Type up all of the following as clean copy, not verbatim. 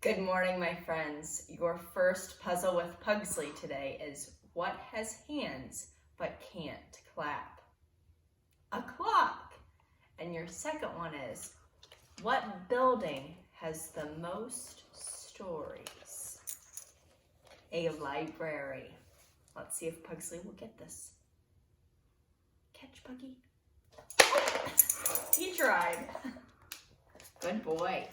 Good morning, my friends. Your first puzzle with Pugsley today is what has hands but can't clap? A clock. And your second one is what building has the most stories? A library. Let's see if Pugsley will get this. Catch, Puggy. He tried. Good boy.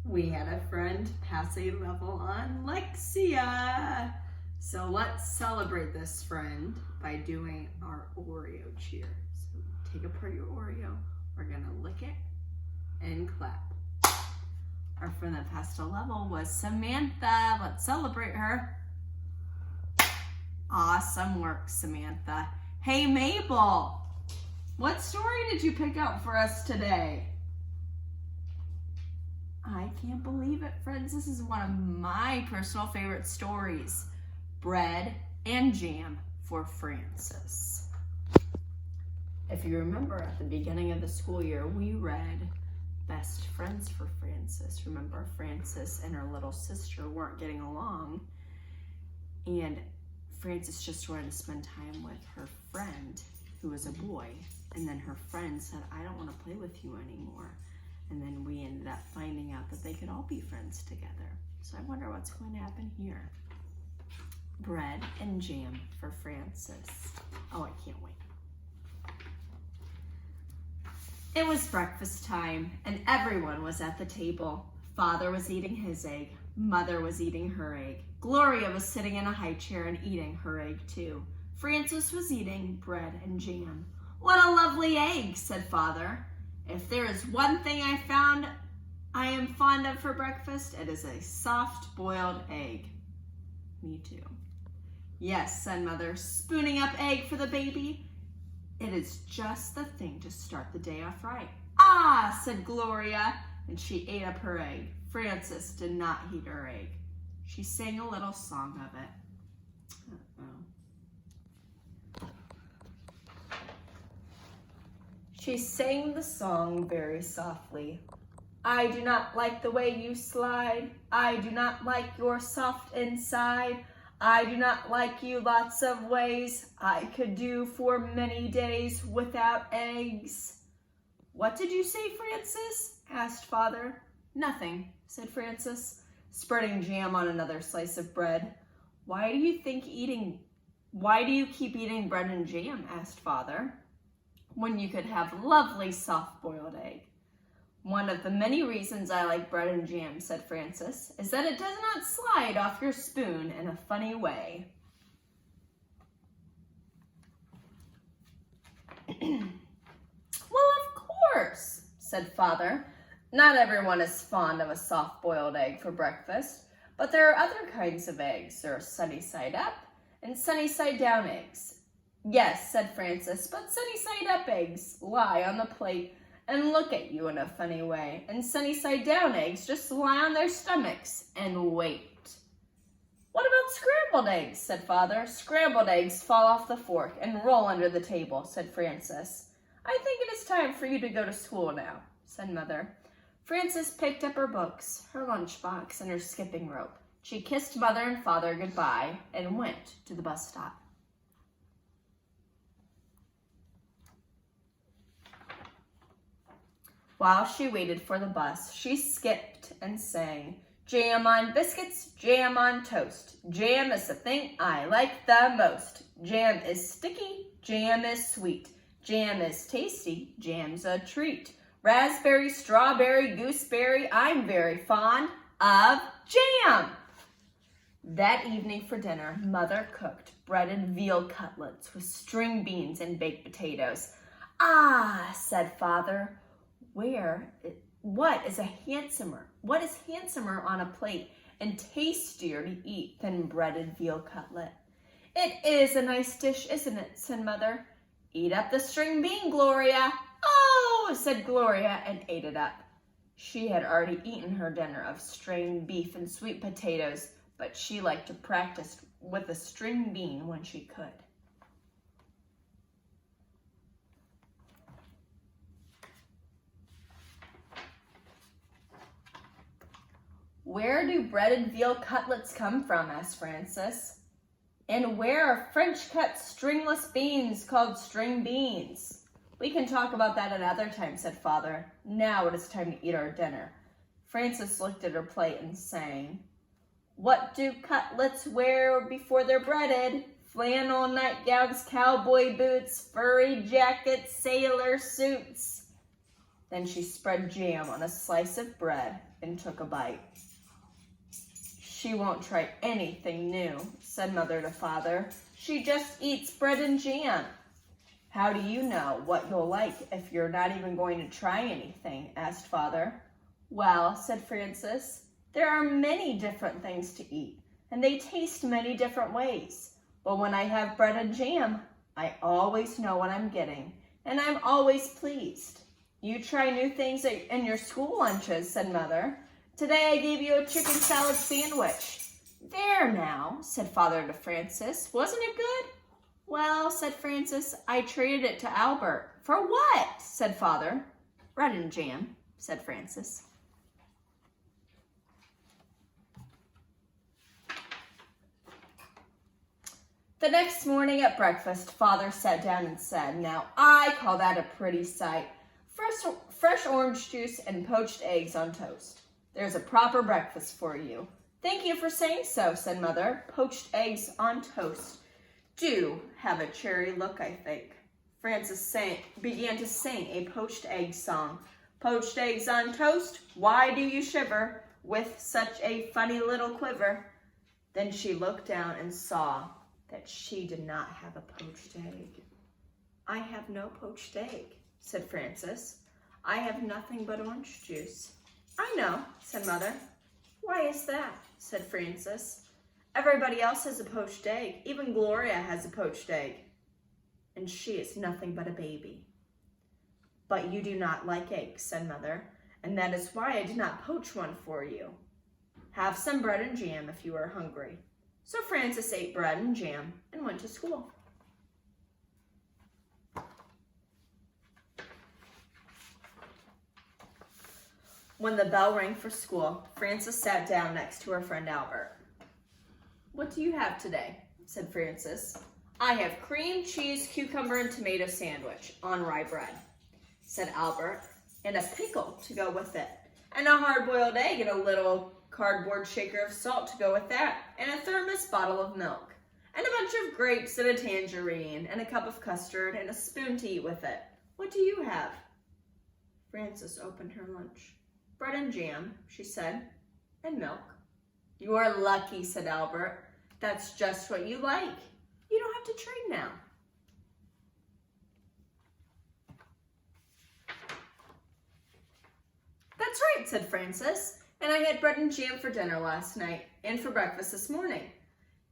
We had a friend pass a level on Lexia. So let's celebrate this friend by doing our Oreo cheer. So take apart your Oreo. We're gonna lick it and clap. Our friend that passed a level was Samantha. Let's celebrate her. Awesome work, Samantha. Hey, Mabel, what story did you pick out for us today? I can't believe it, friends. This is one of my personal favorite stories. Bread and Jam for Frances. If you remember at the beginning of the school year, we read Best Friends for Frances. Remember, Frances and her little sister weren't getting along, and Frances just wanted to spend time with her friend, who was a boy, and then her friend said, I don't want to play with you anymore. And then we ended up finding out that they could all be friends together. So I wonder what's going to happen here. Bread and Jam for Frances. Oh, I can't wait. It was breakfast time, and everyone was at the table. Father was eating his egg. Mother was eating her egg. Gloria was sitting in a high chair and eating her egg too. Frances was eating bread and jam. What a lovely egg, said Father. If there is one thing I found I am fond of for breakfast, it is a soft boiled egg. Me too. Yes, said Mother, spooning up egg for the baby. It is just the thing to start the day off right. Ah, said Gloria, and she ate up her egg. Frances did not eat her egg. She sang a little song of it. She sang the song very softly. I do not like the way you slide. I do not like your soft inside. I do not like you lots of ways. I could do for many days without eggs. What did you say, Frances? Asked Father. Nothing, said Frances, spreading jam on another slice of bread. Why do you keep eating bread and jam? Asked Father. When you could have lovely soft-boiled egg. One of the many reasons I like bread and jam, said Frances, is that it does not slide off your spoon in a funny way. Well, of course, said Father. Not everyone is fond of a soft-boiled egg for breakfast, but there are other kinds of eggs. There are sunny-side-up and sunny-side-down eggs. Yes, said Frances, but sunny-side-up eggs lie on the plate and look at you in a funny way, and sunny-side-down eggs just lie on their stomachs and wait. What about scrambled eggs, said Father. Scrambled eggs fall off the fork and roll under the table, said Frances. I think it is time for you to go to school now, said Mother. Frances picked up her books, her lunchbox, and her skipping rope. She kissed Mother and Father goodbye and went to the bus stop. While she waited for the bus, she skipped and sang, Jam on biscuits, jam on toast. Jam is the thing I like the most. Jam is sticky, jam is sweet. Jam is tasty, jam's a treat. Raspberry, strawberry, gooseberry, I'm very fond of jam. That evening for dinner, Mother cooked breaded veal cutlets with string beans and baked potatoes. Ah, said Father. What is handsomer on a plate and tastier to eat than breaded veal cutlet? It is a nice dish, isn't it, said Mother. Eat up the string bean, Gloria. Oh, said Gloria, and ate it up. She had already eaten her dinner of string beef and sweet potatoes, but she liked to practice with a string bean when she could. Where do breaded veal cutlets come from? Asked Francis. And where are French-cut stringless beans called string beans? We can talk about that another time, said Father. Now it is time to eat our dinner. Frances looked at her plate and sang, What do cutlets wear before they're breaded? Flannel nightgowns, cowboy boots, furry jackets, sailor suits. Then she spread jam on a slice of bread and took a bite. She won't try anything new, said Mother to Father. She just eats bread and jam. How do you know what you'll like if you're not even going to try anything? Asked Father. Well, said Frances, there are many different things to eat, and they taste many different ways. But when I have bread and jam, I always know what I'm getting, and I'm always pleased. You try new things in your school lunches, said Mother. Today I gave you a chicken salad sandwich. There now, said Father to Frances. Wasn't it good? Well, said Frances, I traded it to Albert. For what? Said Father. Bread and jam, said Frances. The next morning at breakfast, Father sat down and said, Now I call that a pretty sight. Fresh orange juice and poached eggs on toast. There's a proper breakfast for you. Thank you for saying so, said Mother. Poached eggs on toast do have a cherry look, I think. Frances began to sing a poached egg song. Poached eggs on toast, why do you shiver with such a funny little quiver? Then she looked down and saw that she did not have a poached egg. I have no poached egg, said Frances. I have nothing but orange juice. I know, said Mother. Why is that? Said Frances. Everybody else has a poached egg. Even Gloria has a poached egg. And she is nothing but a baby. But you do not like eggs, said Mother, and that is why I did not poach one for you. Have some bread and jam if you are hungry. So Frances ate bread and jam and went to school. When the bell rang for school, Frances sat down next to her friend Albert. What do you have today? Said Frances. I have cream, cheese, cucumber, and tomato sandwich on rye bread, said Albert, and a pickle to go with it, and a hard-boiled egg and a little cardboard shaker of salt to go with that, and a thermos bottle of milk, and a bunch of grapes and a tangerine, and a cup of custard, and a spoon to eat with it. What do you have? Frances opened her lunch. Bread and jam, she said, and milk. You're lucky, said Albert. That's just what you like. You don't have to trade now. That's right, said Frances, and I had bread and jam for dinner last night and for breakfast this morning.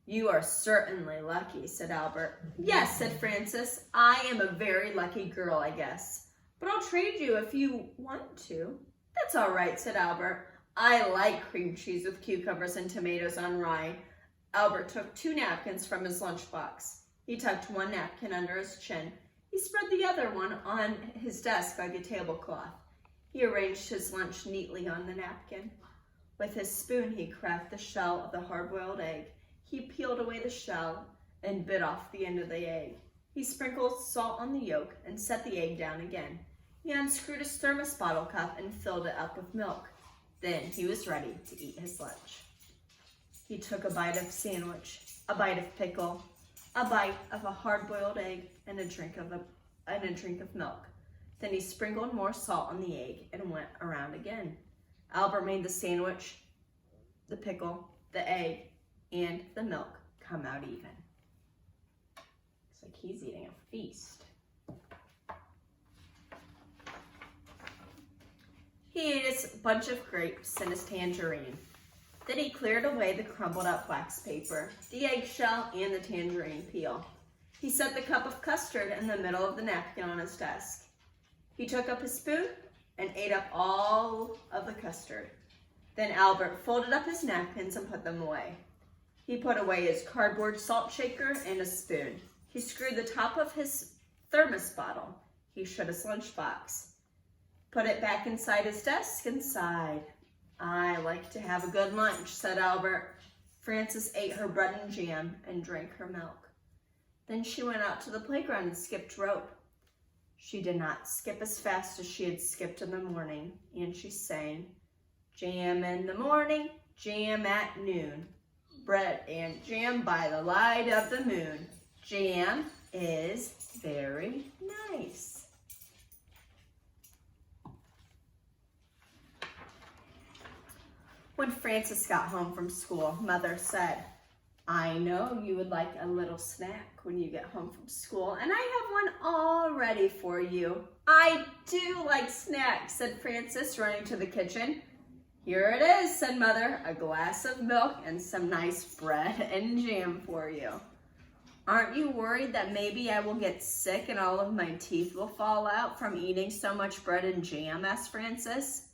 You are certainly lucky, said Albert. Yes, said Frances, I am a very lucky girl, I guess. But I'll trade you if you want to. That's all right, said Albert. I like cream cheese with cucumbers and tomatoes on rye. Albert took 2 napkins from his lunchbox. He tucked one napkin under his chin. He spread the other one on his desk like a tablecloth. He arranged his lunch neatly on the napkin. With his spoon, he cracked the shell of the hard-boiled egg. He peeled away the shell and bit off the end of the egg. He sprinkled salt on the yolk and set the egg down again. He unscrewed his thermos bottle cup and filled it up with milk. Then he was ready to eat his lunch. He took a bite of sandwich, a bite of pickle, a bite of a hard-boiled egg, and a drink of milk. Then he sprinkled more salt on the egg and went around again. Albert made the sandwich, the pickle, the egg, and the milk come out even. Looks like he's eating a feast. He ate his bunch of grapes and his tangerine. Then he cleared away the crumbled up wax paper, the eggshell, and the tangerine peel. He set the cup of custard in the middle of the napkin on his desk. He took up his spoon and ate up all of the custard. Then Albert folded up his napkins and put them away. He put away his cardboard salt shaker and a spoon. He screwed the top of his thermos bottle. He shut his lunchbox, put it back inside his desk, and sighed. I like to have a good lunch, said Albert. Frances ate her bread and jam and drank her milk. Then she went out to the playground and skipped rope. She did not skip as fast as she had skipped in the morning, and she sang, "Jam in the morning, jam at noon, bread and jam by the light of the moon. Jam is very nice." When Frances got home from school, Mother said, "I know you would like a little snack when you get home from school, and I have one all ready for you." "I do like snacks," said Frances, running to the kitchen. "Here it is," said Mother, "a glass of milk and some nice bread and jam for you." "Aren't you worried that maybe I will get sick and all of my teeth will fall out from eating so much bread and jam?" asked Frances.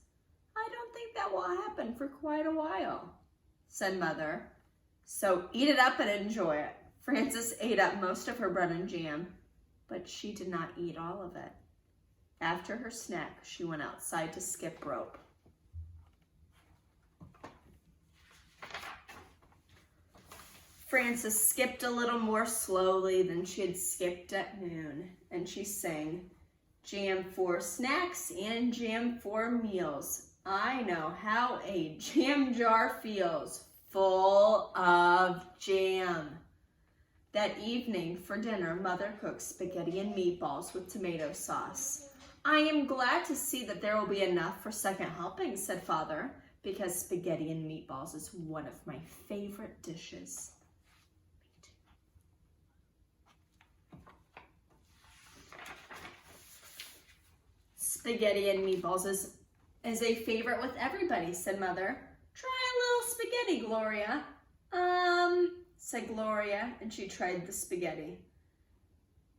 "I don't think that will happen for quite a while," said Mother. "So eat it up and enjoy it." Frances ate up most of her bread and jam, but she did not eat all of it. After her snack, she went outside to skip rope. Frances skipped a little more slowly than she had skipped at noon, and she sang, "Jam for snacks and jam for meals. I know how a jam jar feels, full of jam." That evening for dinner, Mother cooked spaghetti and meatballs with tomato sauce. "I am glad to see that there will be enough for second helpings," said Father, "because spaghetti and meatballs is one of my favorite dishes." "Spaghetti and meatballs is a favorite with everybody," said Mother. "Try a little spaghetti, Gloria." Said Gloria, and she tried the spaghetti.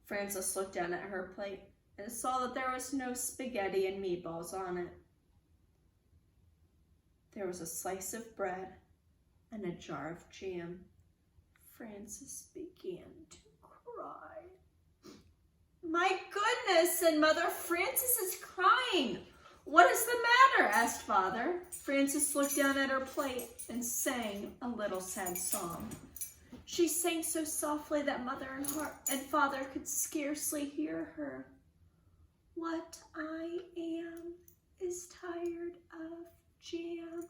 Frances looked down at her plate and saw that there was no spaghetti and meatballs on it. There was a slice of bread and a jar of jam. Frances began to cry. "My goodness," said Mother, "Frances is crying." "What is the matter?" asked Father. Frances looked down at her plate and sang a little sad song. She sang so softly that Mother and Father could scarcely hear her. "What I am is tired of jam."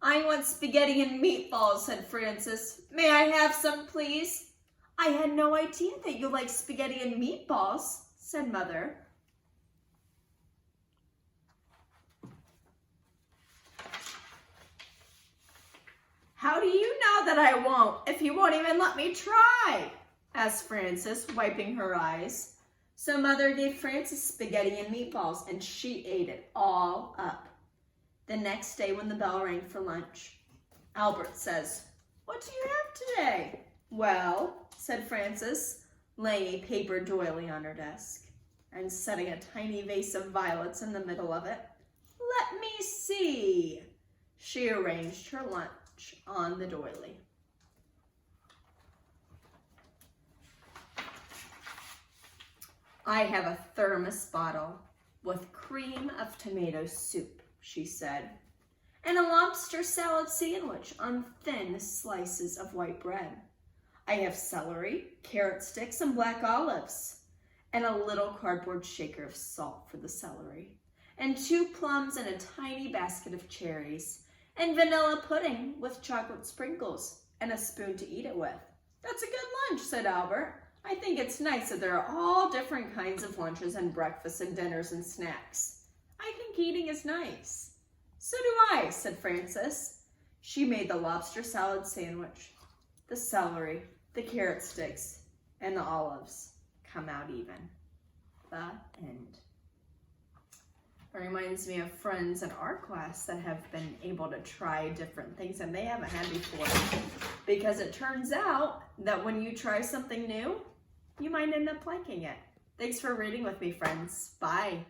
"I want spaghetti and meatballs," said Frances. "May I have some, please?" "I had no idea that you like spaghetti and meatballs," said Mother. "How do you know that I won't if you won't even let me try?" asked Frances, wiping her eyes. So Mother gave Frances spaghetti and meatballs, and she ate it all up. The next day when the bell rang for lunch, Albert says, "What do you have today?" "Well," said Frances, laying a paper doily on her desk and setting a tiny vase of violets in the middle of it. "Let me see." She arranged her lunch on the doily. "I have a thermos bottle with cream of tomato soup," she said, "and a lobster salad sandwich on thin slices of white bread. I have celery, carrot sticks, and black olives, and a little cardboard shaker of salt for the celery, and 2 plums and a tiny basket of cherries, and vanilla pudding with chocolate sprinkles, and a spoon to eat it with." "That's a good lunch," said Albert. "I think it's nice that there are all different kinds of lunches and breakfasts and dinners and snacks. I think eating is nice." "So do I," said Frances. She made the lobster salad sandwich, the celery, the carrot sticks, and the olives come out even. The end. It reminds me of friends in our class that have been able to try different things and they haven't had before. Because it turns out that when you try something new, you might end up liking it. Thanks for reading with me, friends. Bye.